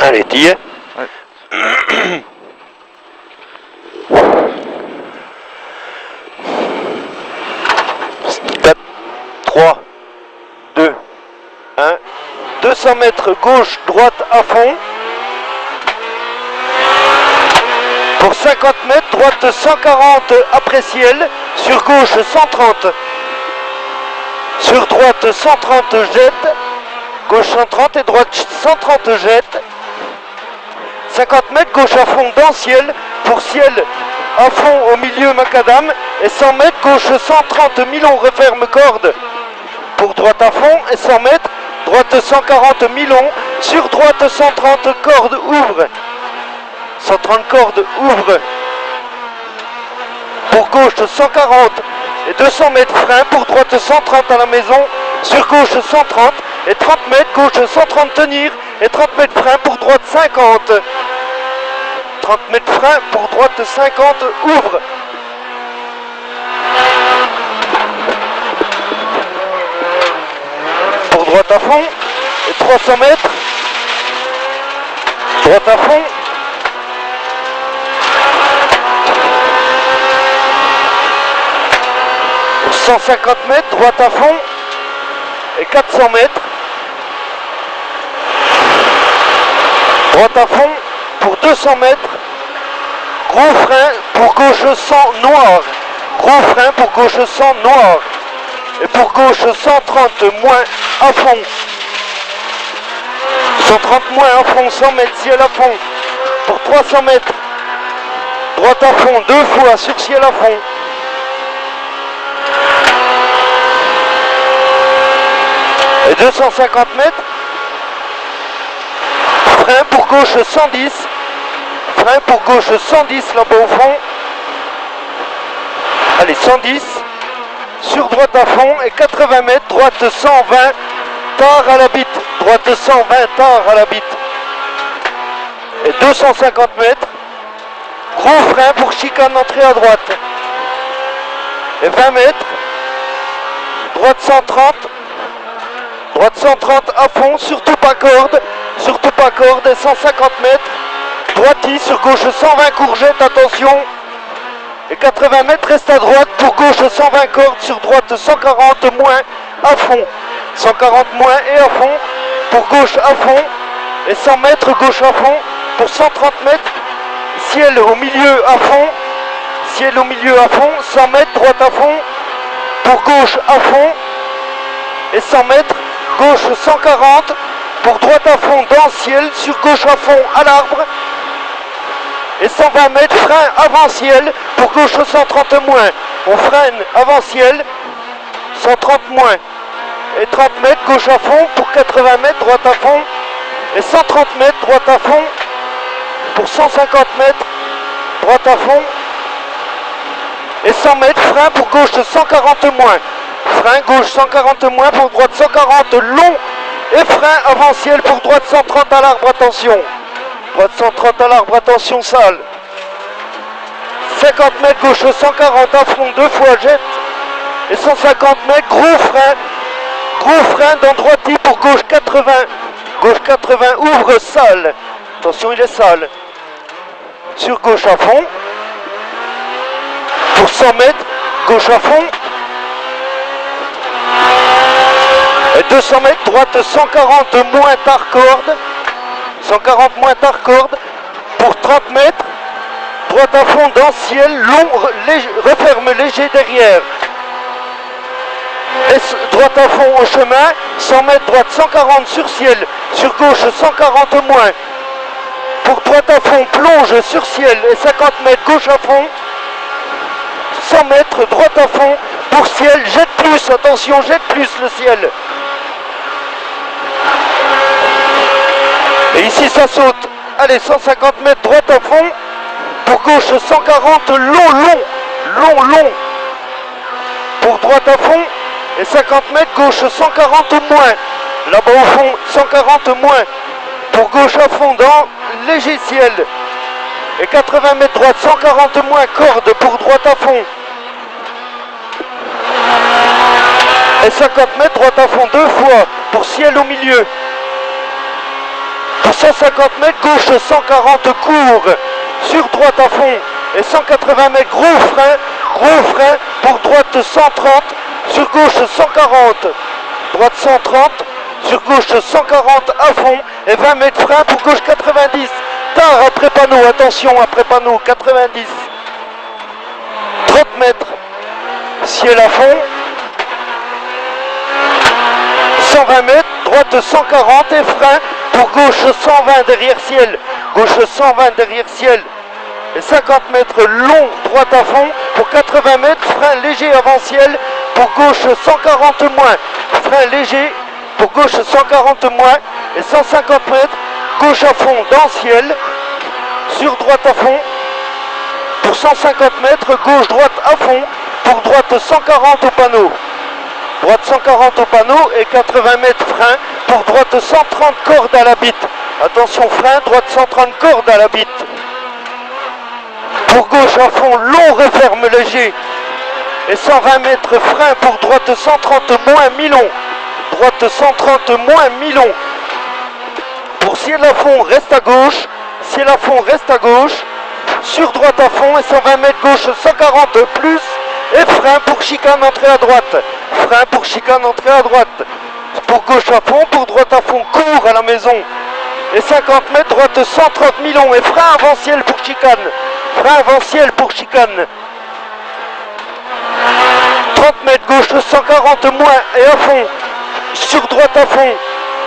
Allez, t'y es? Ouais. 4, 3, 2, 1. 200 mètres gauche, droite à fond. Pour 50 mètres, droite 140 après ciel. Sur gauche 130. Sur droite 130 jette. Gauche 130 et droite 130 jette. 50 mètres gauche à fond dans ciel. Pour ciel à fond au milieu macadam. Et 100 mètres gauche 130 milon referme corde. Pour droite à fond et 100 mètres. Droite 140 milon. Sur droite 130 corde ouvre. 130 cordes ouvre. Pour gauche 140 et 200 mètres frein. Pour droite 130 à la maison. Sur gauche 130 et 30 mètres. Gauche 130 tenir et 30 mètres frein. Pour droite 50. 30 mètres frein. Pour droite 50 ouvre. Pour droite à fond et 300 mètres. Droite à fond. 150 mètres, droite à fond, et 400 mètres. Droite à fond, pour 200 mètres, gros frein pour gauche 100 noir. Gros frein pour gauche 100 noir. Et pour gauche 130 moins à fond. 130 moins à fond, 100 mètres, ciel à fond. Pour 300 mètres, droite à fond, 2 fois sur ciel à fond. Et 250 mètres, frein pour gauche 110, frein pour gauche 110 là-bas au fond, allez 110, sur droite à fond et 80 mètres, droite 120, tard à la bite, droite 120, tard à la bite, et 250 mètres, gros frein pour chicane entrée à droite, et 20 mètres, droite 130, droite 130 à fond, surtout pas corde, et 150 mètres, droiti sur gauche 120 courgettes, attention, et 80 mètres reste à droite, pour gauche 120 cordes, sur droite 140 moins à fond, 140 moins et à fond, pour gauche à fond, et 100 mètres gauche à fond, pour 130 mètres, ciel au milieu à fond, 100 mètres droite à fond, pour gauche à fond, et 100 mètres, gauche 140, pour droite à fond dans ciel, sur gauche à fond à l'arbre, et 120 mètres, frein avant ciel, pour gauche 130 moins, on freine avant ciel, 130 moins, et 30 mètres, gauche à fond, pour 80 mètres, droite à fond, et 130 mètres, droite à fond, pour 150 mètres, droite à fond, et 100 mètres, frein pour gauche 140 moins, frein gauche 140 moins, pour droite 140 long, et frein avant ciel pour droite 130 à l'arbre, attention. Droite 130 à l'arbre, attention, sale. 50 mètres, gauche 140 à fond, 2 fois jette. Et 150 mètres, gros frein dans droiti pour gauche 80. Gauche 80, ouvre, sale. Attention, il est sale. Sur gauche à fond. Pour 100 mètres, gauche à fond. Et 200 mètres, droite 140 moins tard corde. 140 moins tard corde. Pour 30 mètres, droite à fond dans ciel, long, referme léger derrière. Et droite à fond au chemin, 100 mètres, droite 140 sur ciel. Sur gauche 140 moins. Pour droite à fond, plonge sur ciel et 50 mètres, gauche à fond. 100 mètres, droite à fond. Pour ciel, jette plus, attention, jette plus le ciel. Et ici ça saute. Allez, 150 mètres droite à fond. Pour gauche 140, long. Pour droite à fond. Et 50 mètres gauche 140 moins. Là-bas au fond 140 moins. Pour gauche à fond dans léger ciel. Et 80 mètres droite 140 moins corde pour droite à fond. Et 50 mètres droite à fond 2 fois pour ciel au milieu. pour 150 mètres, gauche 140 court, sur droite à fond, et 180 mètres, gros frein, pour droite 130, sur gauche 140, droite 130, sur gauche 140 à fond, et 20 mètres frein pour gauche 90, tard après panneau, attention après panneau, 90, 30 mètres, ciel à fond, 120 mètres, droite 140 et frein pour gauche 120 derrière ciel, gauche 120 derrière ciel, et 50 mètres long, droite à fond pour 80 mètres, frein léger avant ciel pour gauche 140 moins, frein léger pour gauche 140 moins et 150 mètres, gauche à fond dans ciel, sur droite à fond pour 150 mètres, gauche droite à fond pour droite 140 au panneau. Droite 140 au panneau et 80 mètres frein pour droite 130 cordes à la bite. Attention frein, droite 130 cordes à la bite. Pour gauche à fond, long referme léger. Et 120 mètres frein pour droite 130 moins mi-long. Droite 130 moins mi-long. Pour ciel à fond, reste à gauche. Ciel à fond, reste à gauche. Sur droite à fond et 120 mètres gauche 140 plus. Et frein pour chicane entrée à droite. Frein pour chicane entrée à droite. Pour gauche à fond, pour droite à fond, court à la maison. Et 50 mètres, droite 130 mi-long. Et frein avant ciel pour chicane. Frein avant ciel pour chicane. 30 mètres gauche 140 moins et à fond. Sur droite à fond.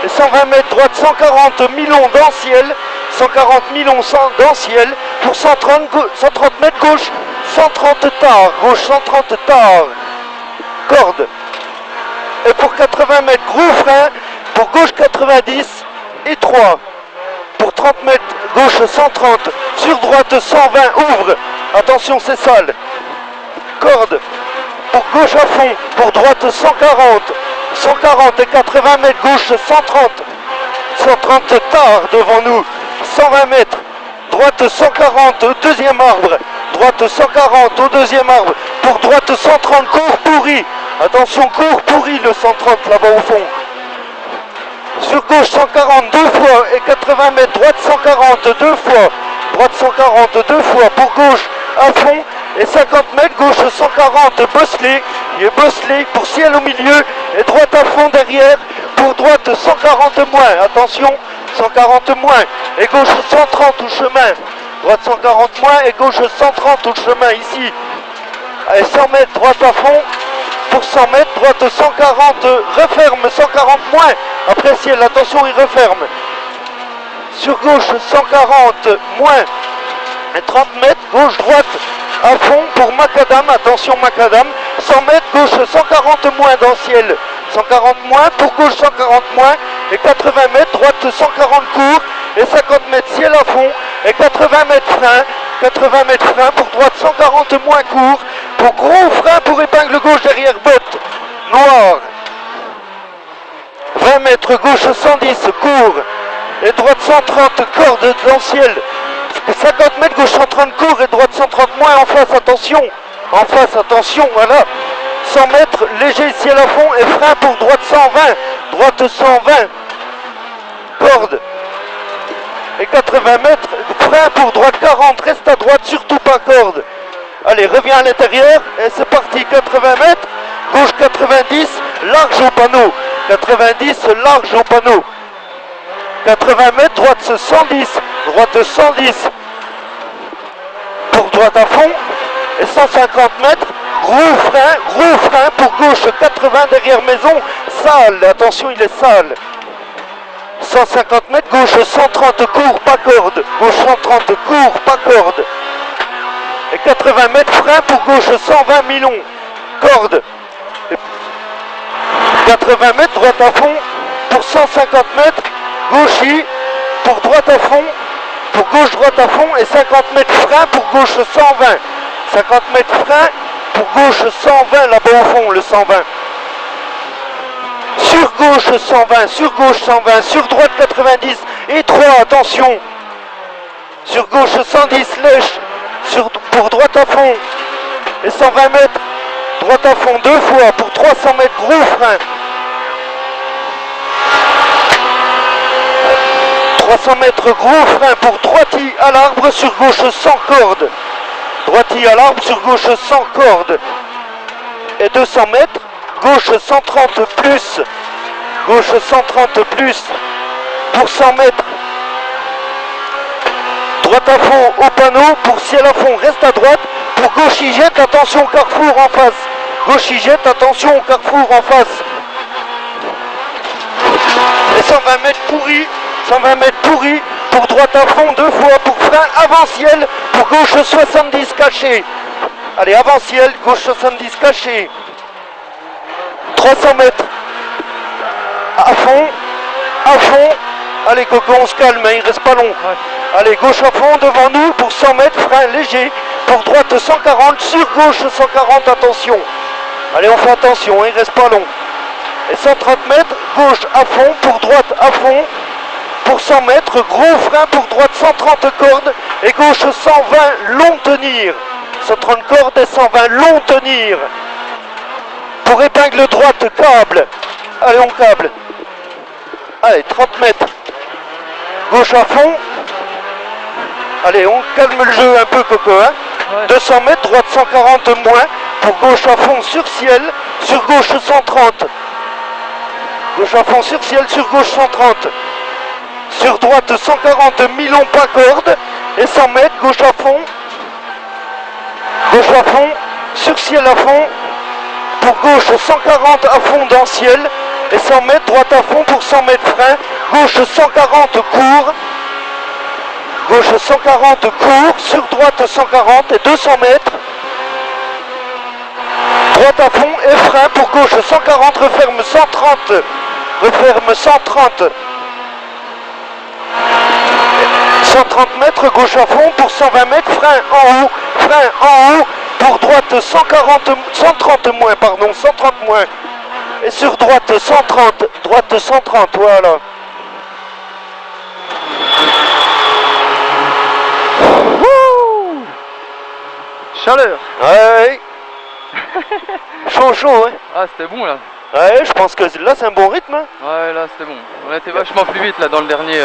Et 120 mètres droite 140 mi-long dans ciel. 140 mi-long dans ciel. Pour 130 mètres gauche 130 tard. Gauche 130 tard. Corde. Et pour 80 mètres gros frein. Pour gauche 90 et 3. Pour 30 mètres gauche 130. Sur droite 120 ouvre. Attention c'est sale. Corde. Pour gauche à fond. Pour droite 140. 140 et 80 mètres gauche 130. 130 tard devant nous. 120 mètres. Droite 140 au deuxième arbre. Droite 140 au deuxième arbre. Pour droite 130 court pourri. Attention court pourri le 130 là-bas au fond. Sur gauche 140 deux fois et 80 mètres. Droite 140 deux fois. Droite 140 deux fois pour gauche à fond. Et 50 mètres gauche 140 bosselé. Il est bosselé pour ciel au milieu. Et droite à fond derrière. Pour droite 140 moins. Attention 140 moins. Et gauche 130 au chemin. Droite 140 moins et gauche 130 au chemin ici. Et 100 mètres droite à fond. Pour 100 mètres, droite 140, referme 140 moins. Après ciel, attention, il referme. Sur gauche 140 moins. Et 30 mètres, gauche droite à fond pour macadam. Attention macadam. 100 mètres, gauche 140 moins dans ciel. 140 moins, pour gauche 140 moins. Et 80 mètres, droite 140 court. Et 50 mètres ciel à fond. Et 80 mètres frein. 80 mètres frein pour droite 140 moins court. Pour gros frein pour épingle gauche derrière botte. Noir. 20 mètres gauche 110 court. Et droite 130 corde dans le ciel. 50 mètres gauche 130 court et droite 130 moins en face, attention. En face, attention, voilà. 100 mètres léger ciel à fond et frein pour droite 120. Droite 120. Corde. Et 80 mètres, frein pour droite 40, reste à droite, surtout pas corde. Allez, reviens à l'intérieur, et c'est parti, 80 mètres, gauche 90, large au panneau. 90, large au panneau. 80 mètres, droite 110, droite 110. Pour droite à fond, et 150 mètres, gros frein pour gauche 80 derrière maison, sale, attention il est sale. 150 mètres, gauche 130 court, pas corde. Gauche 130 court, pas corde. Et 80 mètres, frein pour gauche 120 mi-long. Corde. Et 80 mètres, droite à fond. Pour 150 mètres, gauche pour droite à fond. Pour gauche, droite à fond. Et 50 mètres, frein pour gauche 120. 50 mètres, frein pour gauche 120, là-bas au fond, le 120. Sur gauche 120, sur gauche 120, sur droite 90 et 3, attention. Sur gauche 110, lèche, pour droite à fond. Et 120 mètres, droite à fond deux fois, pour 300 mètres, gros frein. 300 mètres, gros frein pour droiti à l'arbre sur gauche sans corde. Droiti à l'arbre sur gauche sans corde. Et 200 mètres, gauche 130 plus. Gauche 130 plus pour 100 mètres. Droite à fond au panneau, pour ciel à fond, reste à droite. Pour gauche, il jette, attention, carrefour en face. Gauche, il jette, attention, carrefour en face. Et 120 mètres pourri, 120 mètres pourri. Pour droite à fond, 2 fois, pour frein avant ciel. Pour gauche 70 caché. Allez, avant ciel, gauche 70 caché. 300 mètres. À fond. Allez Coco, on se calme, hein, il reste pas long. Ouais. Allez, gauche à fond devant nous pour 100 mètres, frein léger. Pour droite 140, sur gauche 140, attention. Allez, on fait attention, hein, il reste pas long. Et 130 mètres, gauche à fond, pour droite à fond. Pour 100 mètres, gros frein pour droite 130 cordes. Et gauche 120, long tenir. 130 cordes et 120, long tenir. Pour épingle droite, câble. Allez, on câble. Allez, 30 mètres. Gauche à fond. Allez, on calme le jeu un peu, Coco. Hein. Ouais. 200 mètres, droite 140 moins. Pour gauche à fond sur ciel. Sur gauche 130. Gauche à fond sur ciel, sur gauche 130. Sur droite 140, milon pas corde. Et 100 mètres, gauche à fond. Gauche à fond. Sur ciel à fond. Pour gauche 140 à fond dans ciel. Et 100 mètres, droite à fond pour 100 mètres frein. Gauche 140 court. Gauche 140 court. Sur droite 140 et 200 mètres. Droite à fond et frein pour gauche 140. Referme 130. Referme 130. 130 mètres, gauche à fond pour 120 mètres. Frein en haut. Frein en haut. Pour droite 130 moins, pardon. 130 moins. Et sur droite 130, droite 130, voilà. Wouh, chaleur. Ouais. Chaud, hein. Ah, c'était bon là. Ouais, je pense que là c'est un bon rythme. Hein. Ouais, là c'était bon. On a été vachement plus vite là dans le dernier.